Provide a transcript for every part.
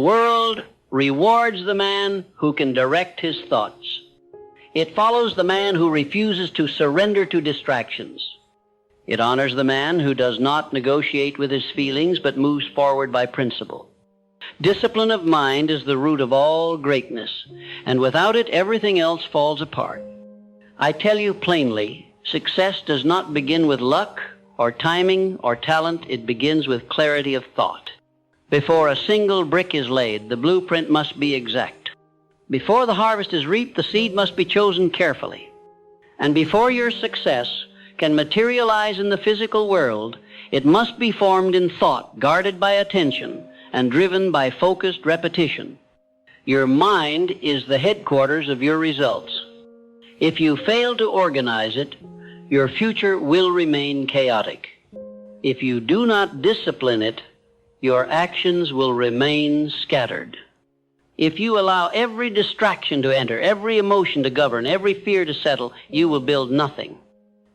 The world rewards the man who can direct his thoughts. It follows the man who refuses to surrender to distractions. It honors the man who does not negotiate with his feelings but moves forward by principle. Discipline of mind is the root of all greatness, and without it everything else falls apart. I tell you plainly, success does not begin with luck or timing or talent. It begins with clarity of thought. Before a single brick is laid, the blueprint must be exact. Before the harvest is reaped, the seed must be chosen carefully. And before your success can materialize in the physical world, it must be formed in thought, guarded by attention, and driven by focused repetition. Your mind is the headquarters of your results. If you fail to organize it, your future will remain chaotic. If you do not discipline it, your actions will remain scattered. If you allow every distraction to enter, every emotion to govern, every fear to settle, you will build nothing.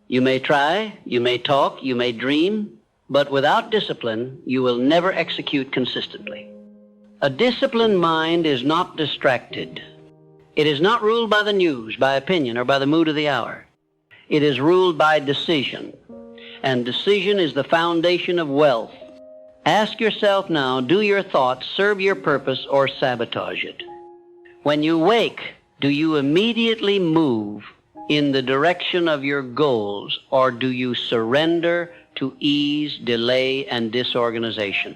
You may try, you may talk, you may dream, but without discipline, you will never execute consistently. A disciplined mind is not distracted. It is not ruled by the news, by opinion, or by the mood of the hour. It is ruled by decision, and decision is the foundation of wealth. Ask yourself now, do your thoughts serve your purpose or sabotage it? When you wake, do you immediately move in the direction of your goals, or do you surrender to ease, delay, and disorganization?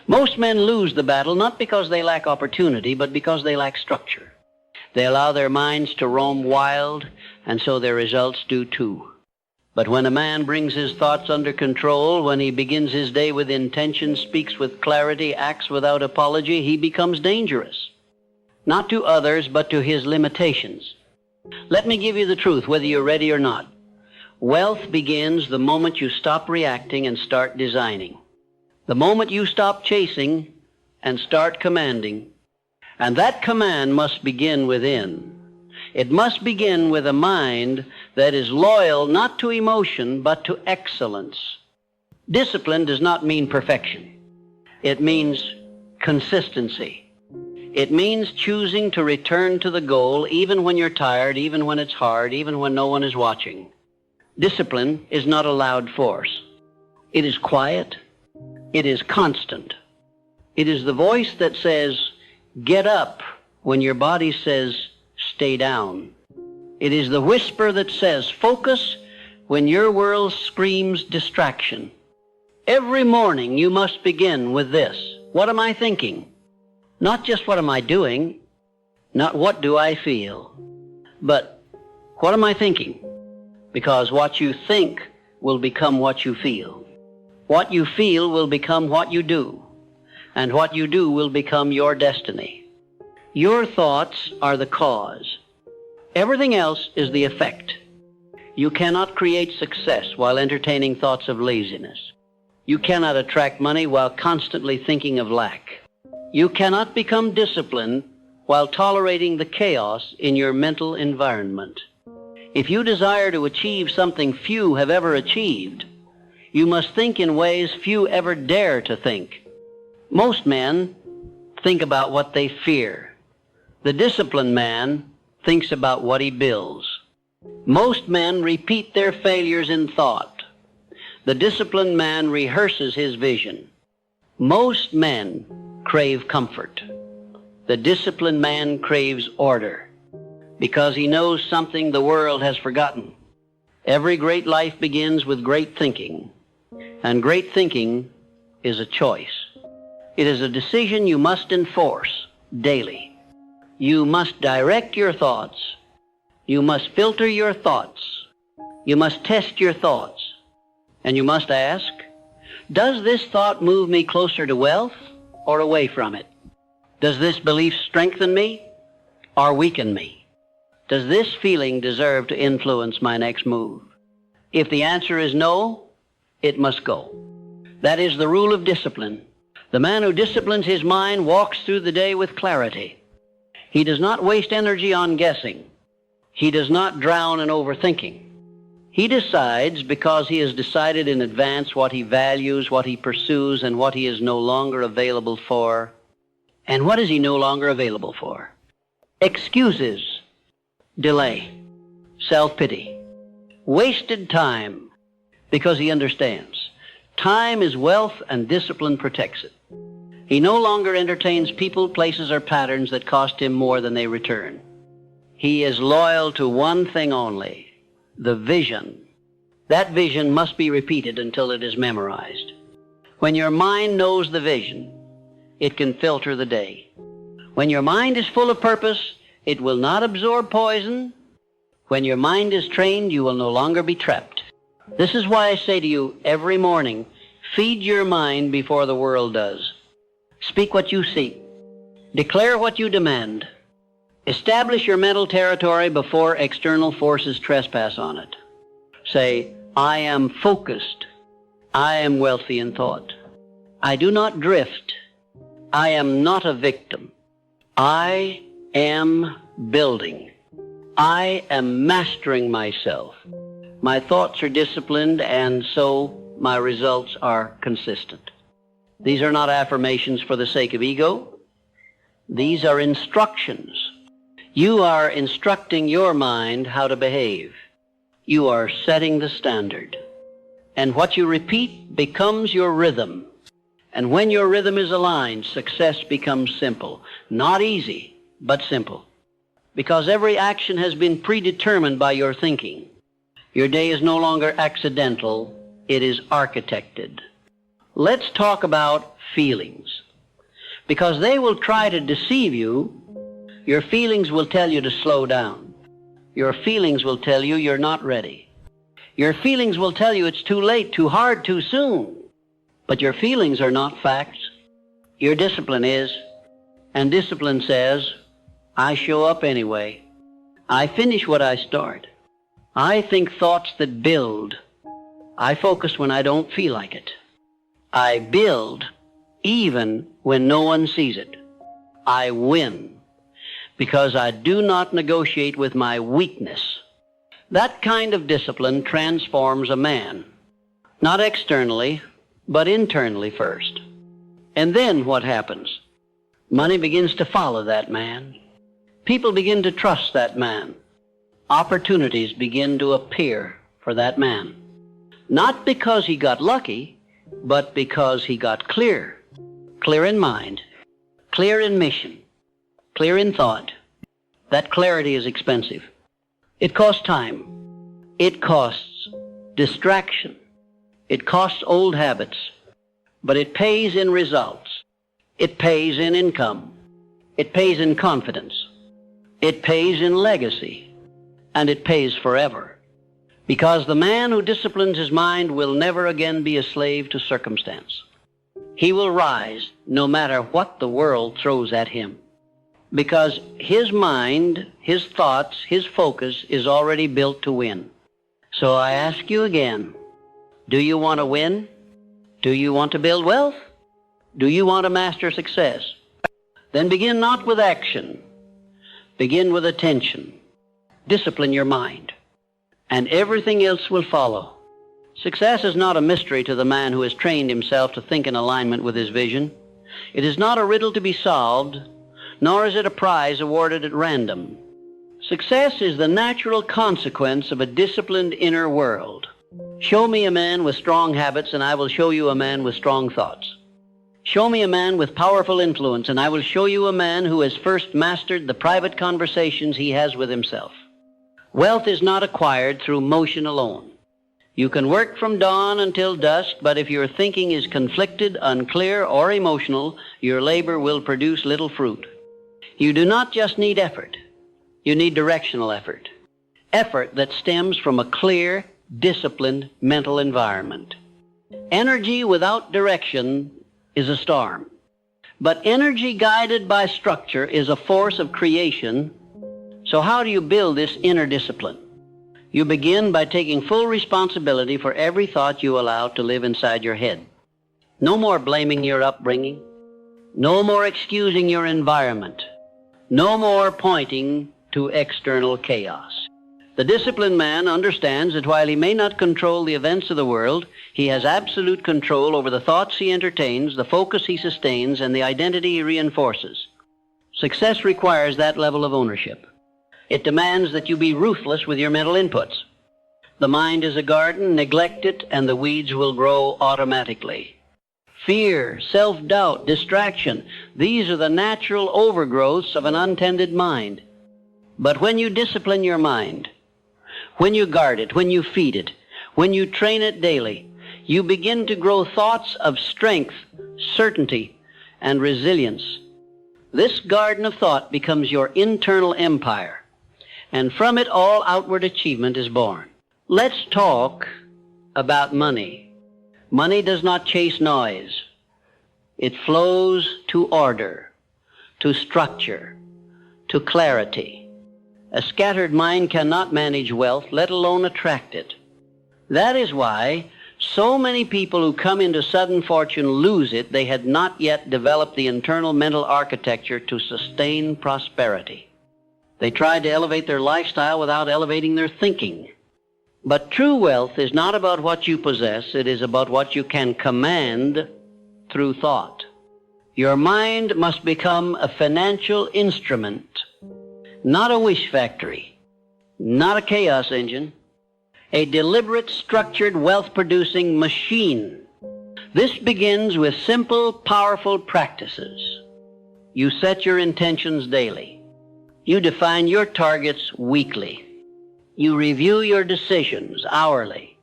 Most men lose the battle not because they lack opportunity, but because they lack structure. They allow their minds to roam wild, and so their results do too. But when a man brings his thoughts under control, when he begins his day with intention, speaks with clarity, acts without apology, he becomes dangerous. Not to others, but to his limitations. Let me give you the truth, whether you're ready or not. Wealth begins the moment you stop reacting and start designing. The moment you stop chasing and start commanding. And that command must begin within. It must begin with a mind that is loyal not to emotion, but to excellence. Discipline does not mean perfection. It means consistency. It means choosing to return to the goal even when you're tired, even when it's hard, even when no one is watching. Discipline is not a loud force. It is quiet. It is constant. It is the voice that says, get up, when your body says, stay down. It is the whisper that says, focus, when your world screams distraction. Every morning you must begin with this. What am I thinking? Not just what am I doing, not what do I feel, but what am I thinking? Because what you think will become what you feel. What you feel will become what you do, and what you do will become your destiny. Your thoughts are the cause. Everything else is the effect. You cannot create success while entertaining thoughts of laziness. You cannot attract money while constantly thinking of lack. You cannot become disciplined while tolerating the chaos in your mental environment. If you desire to achieve something few have ever achieved, you must think in ways few ever dare to think. Most men think about what they fear. The disciplined man thinks about what he builds. Most men repeat their failures in thought. The disciplined man rehearses his vision. Most men crave comfort. The disciplined man craves order because he knows something the world has forgotten. Every great life begins with great thinking, and great thinking is a choice. It is a decision you must enforce daily. You must direct your thoughts. You must filter your thoughts. You must test your thoughts. And you must ask, does this thought move me closer to wealth or away from it? Does this belief strengthen me or weaken me? Does this feeling deserve to influence my next move? If the answer is no, it must go. That is the rule of discipline. The man who disciplines his mind walks through the day with clarity. He does not waste energy on guessing. He does not drown in overthinking. He decides because he has decided in advance what he values, what he pursues, and what he is no longer available for. And what is he no longer available for? Excuses, delay, self-pity, wasted time, because he understands. Time is wealth and discipline protects it. He no longer entertains people, places, or patterns that cost him more than they return. He is loyal to one thing only, the vision. That vision must be repeated until it is memorized. When your mind knows the vision, it can filter the day. When your mind is full of purpose, it will not absorb poison. When your mind is trained, you will no longer be trapped. This is why I say to you every morning, feed your mind before the world does. Speak what you seek. Declare what you demand. Establish your mental territory before external forces trespass on it. Say, I am focused. I am wealthy in thought. I do not drift. I am not a victim. I am building. I am mastering myself. My thoughts are disciplined, and so my results are consistent. These are not affirmations for the sake of ego. These are instructions. You are instructing your mind how to behave. You are setting the standard. And what you repeat becomes your rhythm. And when your rhythm is aligned, success becomes simple. Not easy, but simple. Because every action has been predetermined by your thinking. Your day is no longer accidental, it is architected. Let's talk about feelings. Because they will try to deceive you, your feelings will tell you to slow down. Your feelings will tell you you're not ready. Your feelings will tell you it's too late, too hard, too soon. But your feelings are not facts. Your discipline is. And discipline says, I show up anyway. I finish what I start. I think thoughts that build. I focus when I don't feel like it. I build even when no one sees it. I win because I do not negotiate with my weakness. That kind of discipline transforms a man, not externally, but internally first. And then what happens? Money begins to follow that man. People begin to trust that man. Opportunities begin to appear for that man. Not because he got lucky, but because he got clear. Clear in mind, clear in mission, clear in thought. That clarity is expensive. It costs time. It costs distraction. It costs old habits. But it pays in results. It pays in income. It pays in confidence. It pays in legacy. And it pays forever. Because the man who disciplines his mind will never again be a slave to circumstance. He will rise no matter what the world throws at him. Because his mind, his thoughts, his focus is already built to win. So I ask you again, do you want to win? Do you want to build wealth? Do you want to master success? Then begin not with action. Begin with attention. Discipline your mind. And everything else will follow. Success is not a mystery to the man who has trained himself to think in alignment with his vision. It is not a riddle to be solved, nor is it a prize awarded at random. Success is the natural consequence of a disciplined inner world. Show me a man with strong habits, and I will show you a man with strong thoughts. Show me a man with powerful influence, and I will show you a man who has first mastered the private conversations he has with himself. Wealth is not acquired through motion alone. You can work from dawn until dusk, but if your thinking is conflicted, unclear, or emotional, your labor will produce little fruit. You do not just need effort. You need directional effort. Effort that stems from a clear, disciplined mental environment. Energy without direction is a storm. But energy guided by structure is a force of creation. So how do you build this inner discipline? You begin by taking full responsibility for every thought you allow to live inside your head. No more blaming your upbringing. No more excusing your environment. No more pointing to external chaos. The disciplined man understands that while he may not control the events of the world, he has absolute control over the thoughts he entertains, the focus he sustains, and the identity he reinforces. Success requires that level of ownership. It demands that you be ruthless with your mental inputs. The mind is a garden, neglect it, and the weeds will grow automatically. Fear, self-doubt, distraction, these are the natural overgrowths of an untended mind. But when you discipline your mind, when you guard it, when you feed it, when you train it daily, you begin to grow thoughts of strength, certainty, and resilience. This garden of thought becomes your internal empire, and from it all outward achievement is born. Let's talk about money. Money does not chase noise. It flows to order, to structure, to clarity. A scattered mind cannot manage wealth, let alone attract it. That is why so many people who come into sudden fortune lose it. They had not yet developed the internal mental architecture to sustain prosperity. They tried to elevate their lifestyle without elevating their thinking. But true wealth is not about what you possess, it is about what you can command through thought. Your mind must become a financial instrument, not a wish factory, not a chaos engine, a deliberate, structured, wealth-producing machine. This begins with simple, powerful practices. You set your intentions daily. You define your targets weekly. You review your decisions hourly.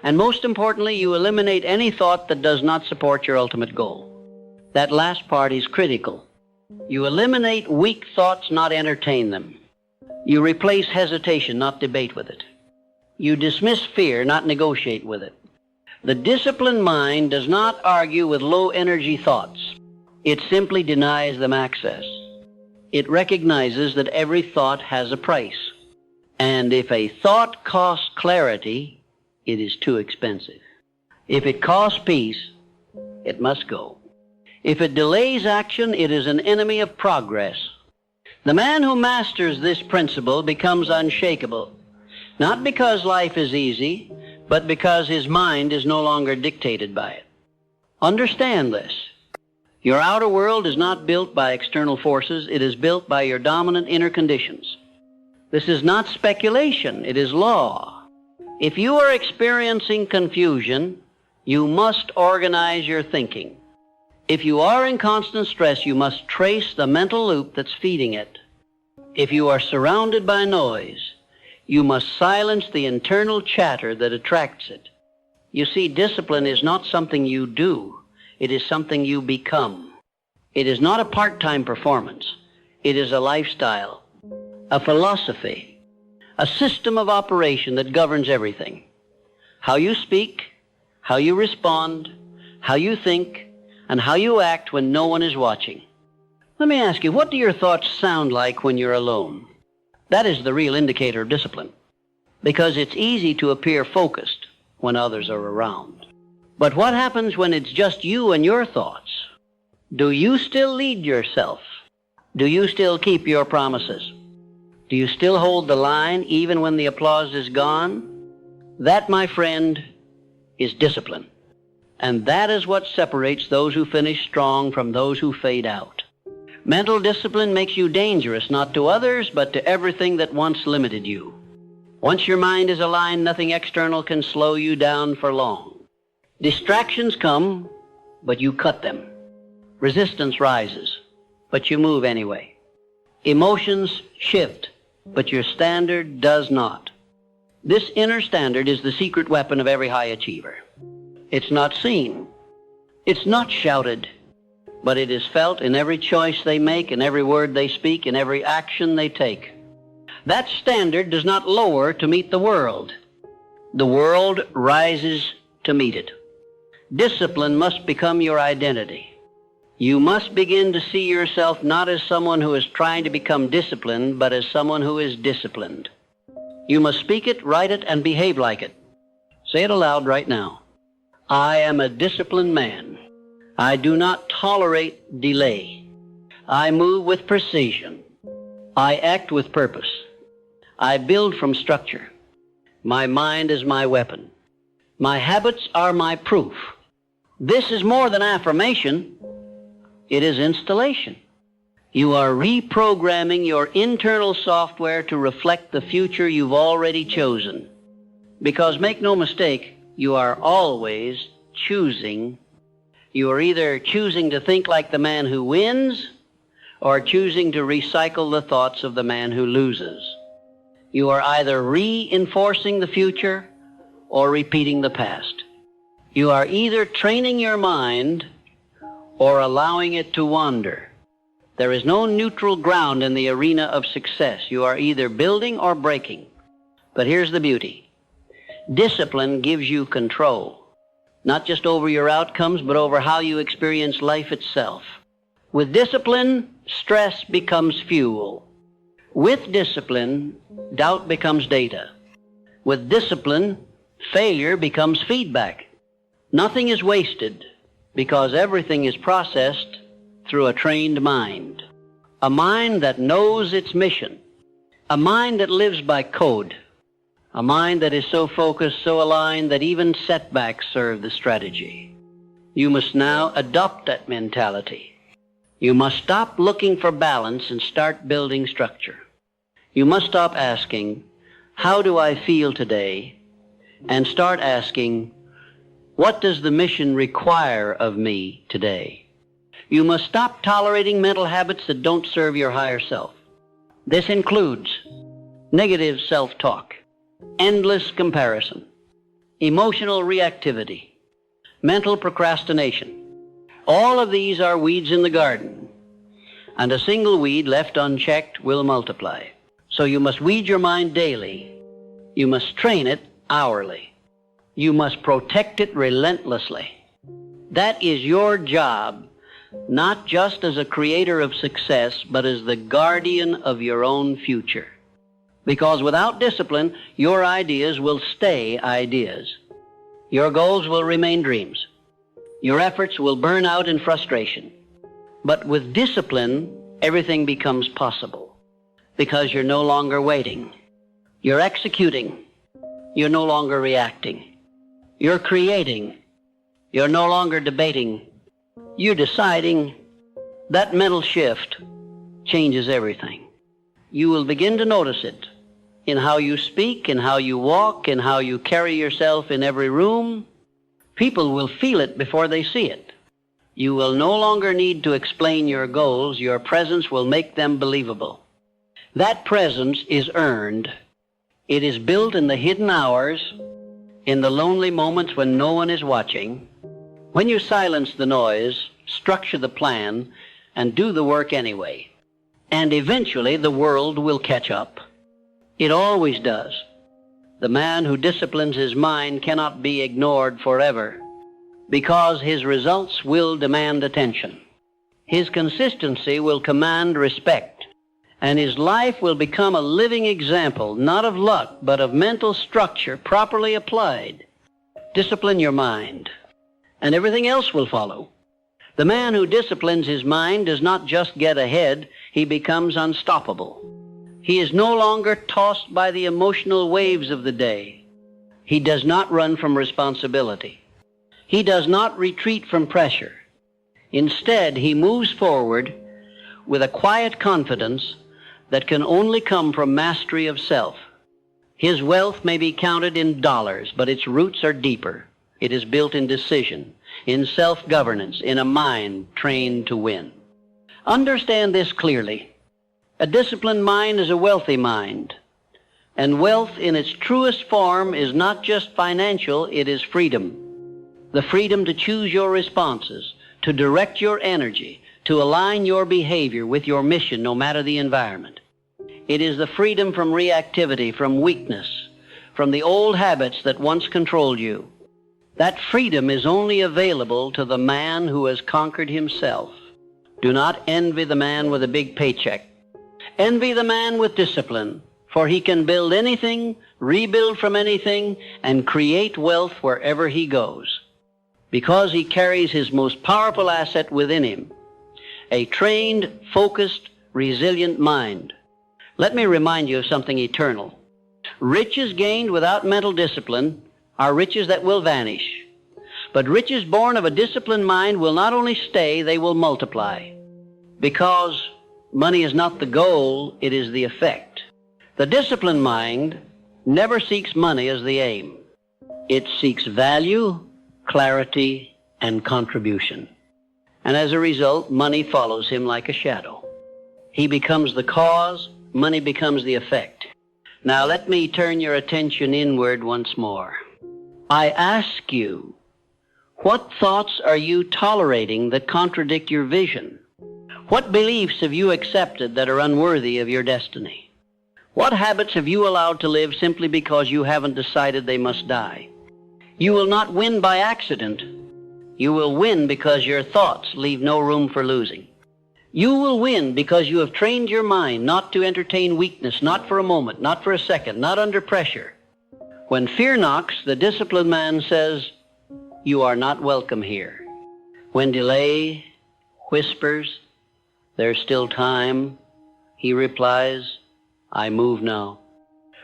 And most importantly, you eliminate any thought that does not support your ultimate goal. That last part is critical. You eliminate weak thoughts, not entertain them. You replace hesitation, not debate with it. You dismiss fear, not negotiate with it. The disciplined mind does not argue with low-energy thoughts. It simply denies them access. It recognizes that every thought has a price. And if a thought costs clarity, it is too expensive. If it costs peace, it must go. If it delays action, it is an enemy of progress. The man who masters this principle becomes unshakable, not because life is easy, but because his mind is no longer dictated by it. Understand this. Your outer world is not built by external forces. It is built by your dominant inner conditions. This is not speculation. It is law. If you are experiencing confusion, you must organize your thinking. If you are in constant stress, you must trace the mental loop that's feeding it. If you are surrounded by noise, you must silence the internal chatter that attracts it. You see, discipline is not something you do. It is something you become. It is not a part-time performance. It is a lifestyle, a philosophy, a system of operation that governs everything. How you speak, how you respond, how you think, and how you act when no one is watching. Let me ask you, what do your thoughts sound like when you're alone? That is the real indicator of discipline, because it's easy to appear focused when others are around. But what happens when it's just you and your thoughts? Do you still lead yourself? Do you still keep your promises? Do you still hold the line even when the applause is gone? That, my friend, is discipline. And that is what separates those who finish strong from those who fade out. Mental discipline makes you dangerous, not to others, but to everything that once limited you. Once your mind is aligned, nothing external can slow you down for long. Distractions come, but you cut them. Resistance rises, but you move anyway. Emotions shift, but your standard does not. This inner standard is the secret weapon of every high achiever. It's not seen. It's not shouted, but it is felt in every choice they make, in every word they speak, in every action they take. That standard does not lower to meet the world. The world rises to meet it. Discipline must become your identity. You must begin to see yourself not as someone who is trying to become disciplined, but as someone who is disciplined. You must speak it, write it, and behave like it. Say it aloud right now. I am a disciplined man. I do not tolerate delay. I move with precision. I act with purpose. I build from structure. My mind is my weapon. My habits are my proof. This is more than affirmation. It is installation. You are reprogramming your internal software to reflect the future you've already chosen. Because make no mistake, you are always choosing. You are either choosing to think like the man who wins or choosing to recycle the thoughts of the man who loses. You are either reinforcing the future or repeating the past. You are either training your mind or allowing it to wander. There is no neutral ground in the arena of success. You are either building or breaking. But here's the beauty. Discipline gives you control, not just over your outcomes, but over how you experience life itself. With discipline, stress becomes fuel. With discipline, doubt becomes data. With discipline, failure becomes feedback. Nothing is wasted because everything is processed through a trained mind. A mind that knows its mission. A mind that lives by code. A mind that is so focused, so aligned that even setbacks serve the strategy. You must now adopt that mentality. You must stop looking for balance and start building structure. You must stop asking, how do I feel today? And start asking, what does the mission require of me today? You must stop tolerating mental habits that don't serve your higher self. This includes negative self-talk, endless comparison, emotional reactivity, mental procrastination. All of these are weeds in the garden, and a single weed left unchecked will multiply. So you must weed your mind daily. You must train it hourly. You must protect it relentlessly. That is your job, not just as a creator of success, but as the guardian of your own future. Because without discipline, your ideas will stay ideas. Your goals will remain dreams. Your efforts will burn out in frustration. But with discipline, everything becomes possible. Because you're no longer waiting. You're executing. You're no longer reacting. You're creating. You're no longer debating. You're deciding. That mental shift changes everything. You will begin to notice it in how you speak, in how you walk, in how you carry yourself in every room. People will feel it before they see it. You will no longer need to explain your goals. Your presence will make them believable. That presence is earned. It is built in the hidden hours, in the lonely moments when no one is watching. When you silence the noise, structure the plan, and do the work anyway. And eventually the world will catch up. It always does. The man who disciplines his mind cannot be ignored forever, because his results will demand attention. His consistency will command respect, and his life will become a living example, not of luck, but of mental structure properly applied. Discipline your mind, and everything else will follow. The man who disciplines his mind does not just get ahead, he becomes unstoppable. He is no longer tossed by the emotional waves of the day. He does not run from responsibility. He does not retreat from pressure. Instead, he moves forward with a quiet confidence that can only come from mastery of self. His wealth may be counted in dollars, but its roots are deeper. It is built in decision, in self-governance, in a mind trained to win. Understand this clearly. A disciplined mind is a wealthy mind. And wealth in its truest form is not just financial, it is freedom. The freedom to choose your responses, to direct your energy, to align your behavior with your mission no matter the environment. It is the freedom from reactivity, from weakness, from the old habits that once controlled you. That freedom is only available to the man who has conquered himself. Do not envy the man with a big paycheck. Envy the man with discipline, for he can build anything, rebuild from anything, and create wealth wherever he goes. Because he carries his most powerful asset within him, a trained, focused, resilient mind. Let me remind you of something eternal. Riches gained without mental discipline are riches that will vanish. But riches born of a disciplined mind will not only stay, they will multiply. Because money is not the goal, it is the effect. The disciplined mind never seeks money as the aim. It seeks value, clarity, and contribution. And as a result, money follows him like a shadow. He becomes the cause, money becomes the effect. Now let me turn your attention inward once more. I ask you, what thoughts are you tolerating that contradict your vision? What beliefs have you accepted that are unworthy of your destiny? What habits have you allowed to live simply because you haven't decided they must die? You will not win by accident. You will win because your thoughts leave no room for losing. You will win because you have trained your mind not to entertain weakness, not for a moment, not for a second, not under pressure. When fear knocks, the disciplined man says, "You are not welcome here." When delay whispers, "There's still time," he replies, "I move now."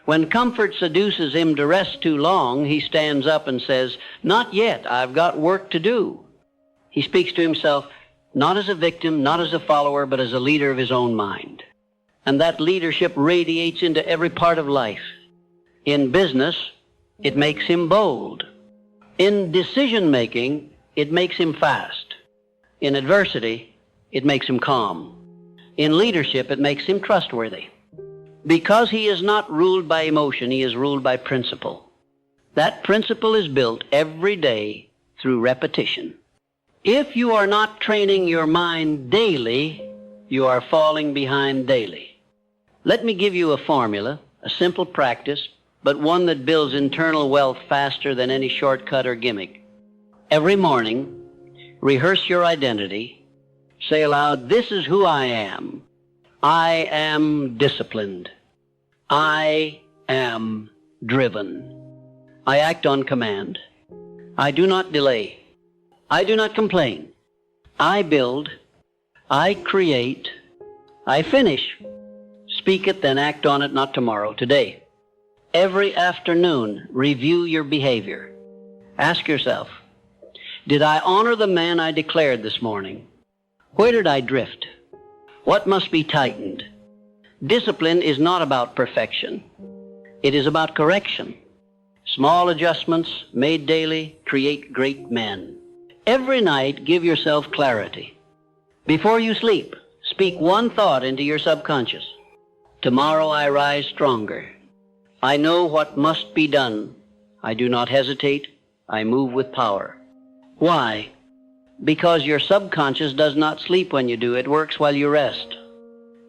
When comfort seduces him to rest too long, he stands up and says, "Not yet, I've got work to do." He speaks to himself not as a victim, not as a follower, but as a leader of his own mind. And that leadership radiates into every part of life. In business, it makes him bold. In decision-making, it makes him fast. In adversity, it makes him calm. In leadership, it makes him trustworthy. Because he is not ruled by emotion, he is ruled by principle. That principle is built every day through repetition. If you are not training your mind daily, you are falling behind daily. Let me give you a formula, a simple practice, but one that builds internal wealth faster than any shortcut or gimmick. Every morning, rehearse your identity. Say aloud, "This is who I am. I am disciplined. I am driven. I act on command. I do not delay. I do not complain. I build. I create. I finish. Speak it, then act on it, not tomorrow, today." Every afternoon, review your behavior. Ask yourself, did I honor the man I declared this morning? Where did I drift? What must be tightened? Discipline is not about perfection. It is about correction. Small adjustments made daily create great men. Every night, give yourself clarity. Before you sleep, speak one thought into your subconscious. Tomorrow I rise stronger. I know what must be done. I do not hesitate. I move with power. Why? Because your subconscious does not sleep when you do. It works while you rest.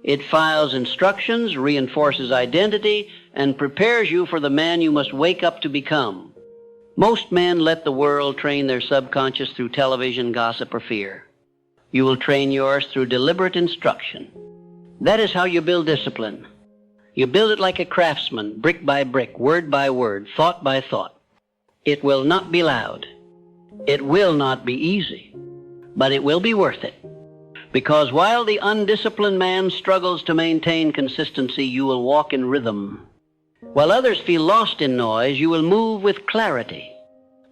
It files instructions, reinforces identity, and prepares you for the man you must wake up to become. Most men let the world train their subconscious through television, gossip, or fear. You will train yours through deliberate instruction. That is how you build discipline. You build it like a craftsman, brick by brick, word by word, thought by thought. It will not be loud. It will not be easy, but it will be worth it. Because while the undisciplined man struggles to maintain consistency, you will walk in rhythm. While others feel lost in noise, you will move with clarity.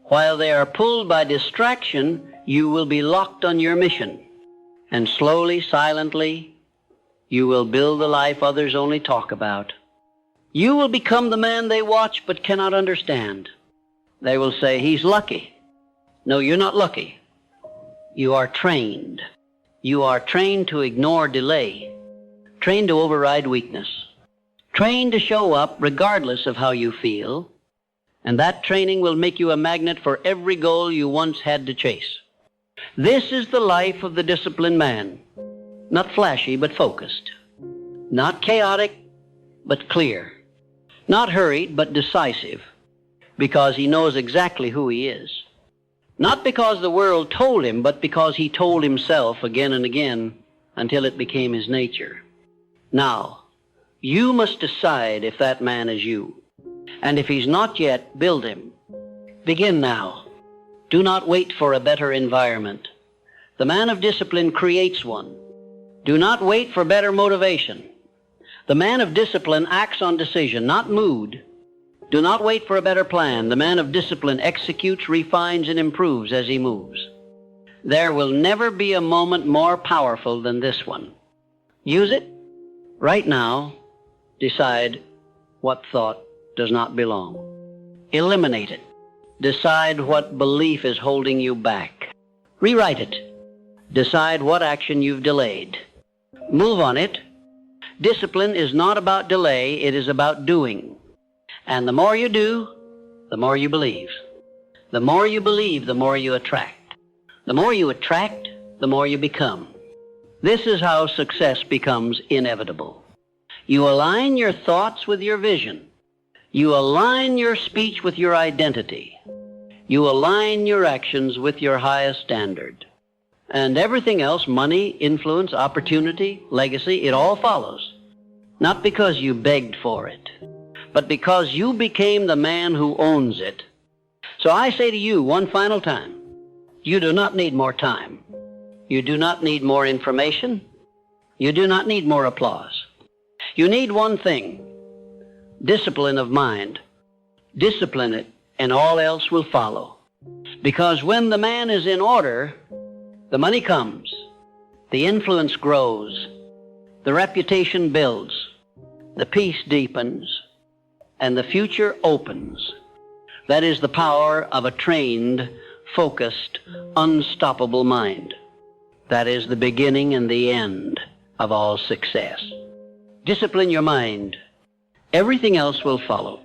While they are pulled by distraction, you will be locked on your mission. And slowly, silently, you will build the life others only talk about. You will become the man they watch but cannot understand. They will say, "He's lucky." No, you're not lucky. You are trained. You are trained to ignore delay, trained to override weakness, trained to show up regardless of how you feel, and that training will make you a magnet for every goal you once had to chase. This is the life of the disciplined man, not flashy but focused, not chaotic but clear, not hurried but decisive, because he knows exactly who he is. Not because the world told him, but because he told himself again and again until it became his nature. Now, you must decide if that man is you. And if he's not yet, build him. Begin now. Do not wait for a better environment. The man of discipline creates one. Do not wait for better motivation. The man of discipline acts on decision, not mood. Do not wait for a better plan. The man of discipline executes, refines, and improves as he moves. There will never be a moment more powerful than this one. Use it. Right now, decide what thought does not belong. Eliminate it. Decide what belief is holding you back. Rewrite it. Decide what action you've delayed. Move on it. Discipline is not about delay, it is about doing. And the more you do, the more you believe. The more you believe, the more you attract. The more you attract, the more you become. This is how success becomes inevitable. You align your thoughts with your vision. You align your speech with your identity. You align your actions with your highest standard. And everything else, money, influence, opportunity, legacy, it all follows. Not because you begged for it, but because you became the man who owns it. So I say to you one final time, you do not need more time. You do not need more information. You do not need more applause. You need one thing, discipline of mind. Discipline it, and all else will follow. Because when the man is in order, the money comes, the influence grows, the reputation builds, the peace deepens, and the future opens. That is the power of a trained, focused, unstoppable mind. That is the beginning and the end of all success. Discipline your mind. Everything else will follow.